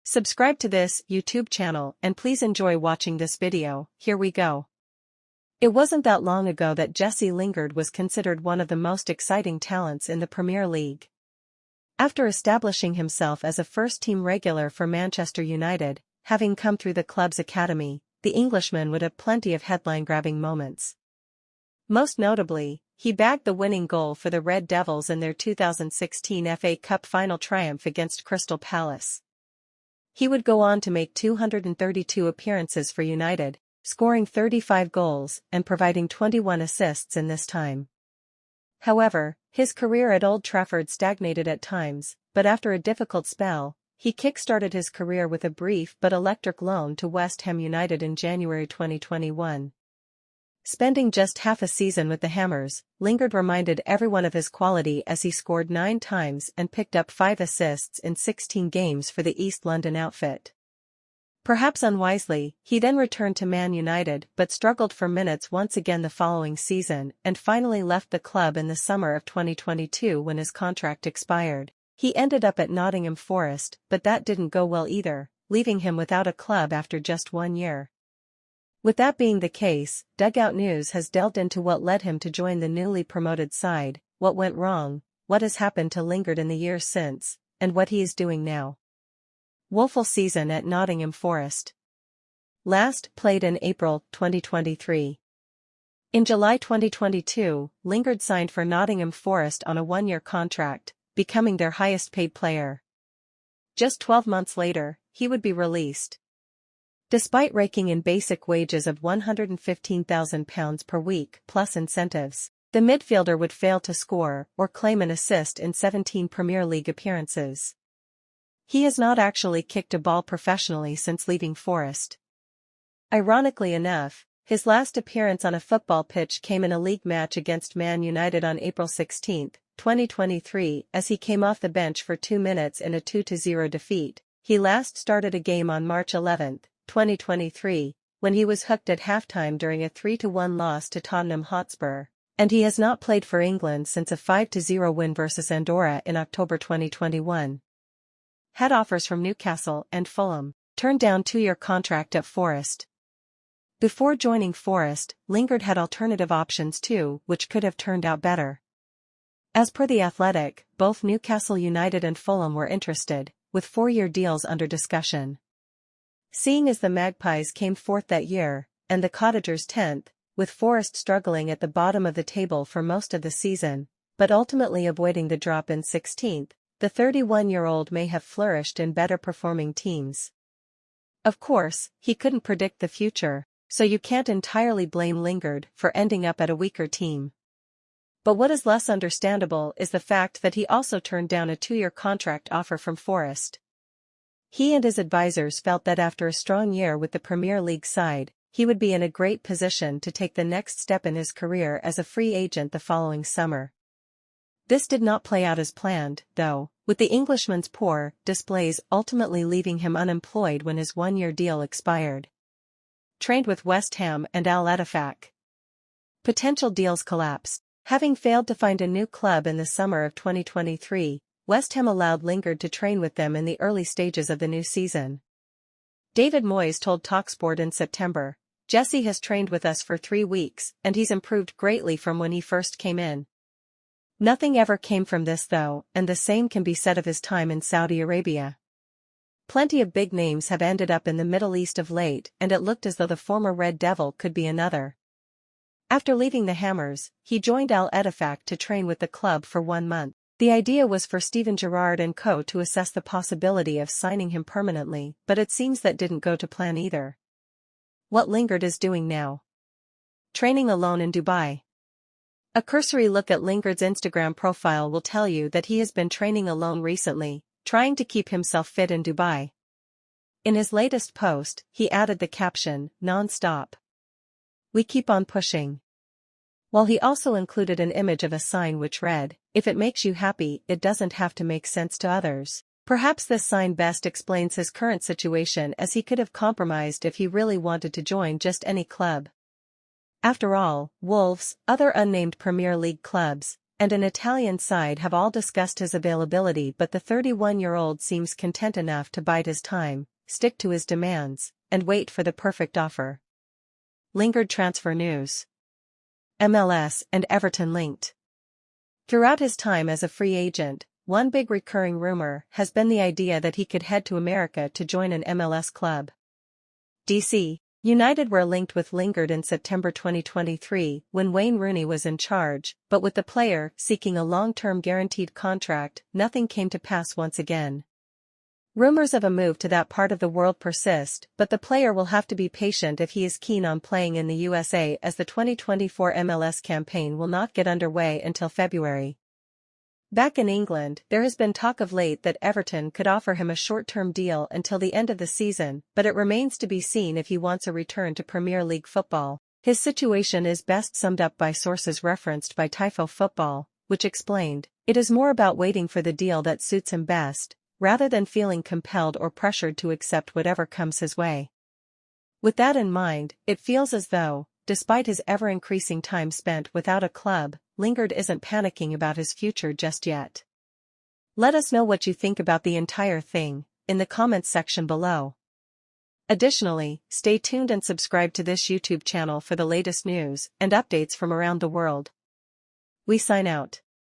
Subscribe to this YouTube channel and please enjoy watching this video. Here we go. It wasn't that long ago that Jesse Lingard was considered one of the most exciting talents in the Premier League. After establishing himself as a first-team regular for Manchester United, having come through the club's academy, the Englishman would have plenty of headline-grabbing moments. Most notably, he bagged the winning goal for the Red Devils in their 2016 FA Cup final triumph against Crystal Palace. He would go on to make 232 appearances for United, scoring 35 goals and providing 21 assists in this time. However, his career at Old Trafford stagnated at times, but after a difficult spell, he kick-started his career with a brief but electric loan to West Ham United in January 2021. Spending just half a season with the Hammers, Lingard reminded everyone of his quality as he scored 9 times and picked up 5 assists in 16 games for the East London outfit. Perhaps unwisely, he then returned to Man United but struggled for minutes once again the following season and finally left the club in the summer of 2022 when his contract expired. He ended up at Nottingham Forest, but that didn't go well either, leaving him without a club after just 1 year. With that being the case, Dugout News has delved into what led him to join the newly promoted side, what went wrong, what has happened to Lingard in the years since, and what he is doing now. Woeful season at Nottingham Forest. Last played in April 2023. In July 2022, Lingard signed for Nottingham Forest on a 1-year contract, becoming their highest-paid player. Just 12 months later, he would be released. Despite raking in basic wages of £115,000 per week plus incentives, the midfielder would fail to score or claim an assist in 17 Premier League appearances. He has not actually kicked a ball professionally since leaving Forest. Ironically enough, his last appearance on a football pitch came in a league match against Man United on April 16, 2023, as he came off the bench for 2 minutes in a 2-0 defeat. He last started a game on March 11, 2023, when he was hooked at halftime during a 3-1 loss to Tottenham Hotspur, and he has not played for England since a 5-0 win versus Andorra in October 2021. Had offers from Newcastle and Fulham, turned down 2-year contract at Forest. Before joining Forest, Lingard had alternative options too, which could have turned out better. As per The Athletic, both Newcastle United and Fulham were interested, with 4-year deals under discussion. Seeing as the Magpies came 4th that year, and the Cottagers 10th, with Forest struggling at the bottom of the table for most of the season, but ultimately avoiding the drop in 16th, the 31-year-old may have flourished in better-performing teams. Of course, he couldn't predict the future, so you can't entirely blame Lingard for ending up at a weaker team. But what is less understandable is the fact that he also turned down a 2-year contract offer from Forest. He and his advisors felt that after a strong year with the Premier League side, he would be in a great position to take the next step in his career as a free agent the following summer. This did not play out as planned, though, with the Englishman's poor displays ultimately leaving him unemployed when his 1-year deal expired. Trained with West Ham and Ettifaq. Potential deals collapsed. Having failed to find a new club in the summer of 2023, West Ham allowed Lingard to train with them in the early stages of the new season. David Moyes told TalkSport in September, "Jesse has trained with us for 3 weeks and he's improved greatly from when he first came in." Nothing ever came from this though, and the same can be said of his time in Saudi Arabia. Plenty of big names have ended up in the Middle East of late, and it looked as though the former Red Devil could be another. After leaving the Hammers, he joined Ettifaq to train with the club for 1 month. The idea was for Steven Gerrard and co. to assess the possibility of signing him permanently, but it seems that didn't go to plan either. What Lingard is doing now? Training alone in Dubai. A cursory look at Lingard's Instagram profile will tell you that he has been training alone recently, trying to keep himself fit in Dubai. In his latest post, he added the caption, "Non-stop. We keep on pushing." While he also included an image of a sign which read, "If it makes you happy, it doesn't have to make sense to others." Perhaps this sign best explains his current situation, as he could have compromised if he really wanted to join just any club. After all, Wolves, other unnamed Premier League clubs, and an Italian side have all discussed his availability, but the 31-year-old seems content enough to bide his time, stick to his demands, and wait for the perfect offer. Lingard transfer news. MLS and Everton linked. Throughout his time as a free agent, one big recurring rumor has been the idea that he could head to America to join an MLS club. DC United were linked with Lingard in September 2023 when Wayne Rooney was in charge, but with the player seeking a long-term guaranteed contract, nothing came to pass once again. Rumors of a move to that part of the world persist, but the player will have to be patient if he is keen on playing in the USA, as the 2024 MLS campaign will not get underway until February. Back in England, there has been talk of late that Everton could offer him a short-term deal until the end of the season, but it remains to be seen if he wants a return to Premier League football. His situation is best summed up by sources referenced by Tifo Football, which explained, "It is more about waiting for the deal that suits him best, rather than feeling compelled or pressured to accept whatever comes his way." With that in mind, it feels as though, despite his ever-increasing time spent without a club, Lingard isn't panicking about his future just yet. Let us know what you think about the entire thing in the comments section below. Additionally, stay tuned and subscribe to this YouTube channel for the latest news and updates from around the world. We sign out.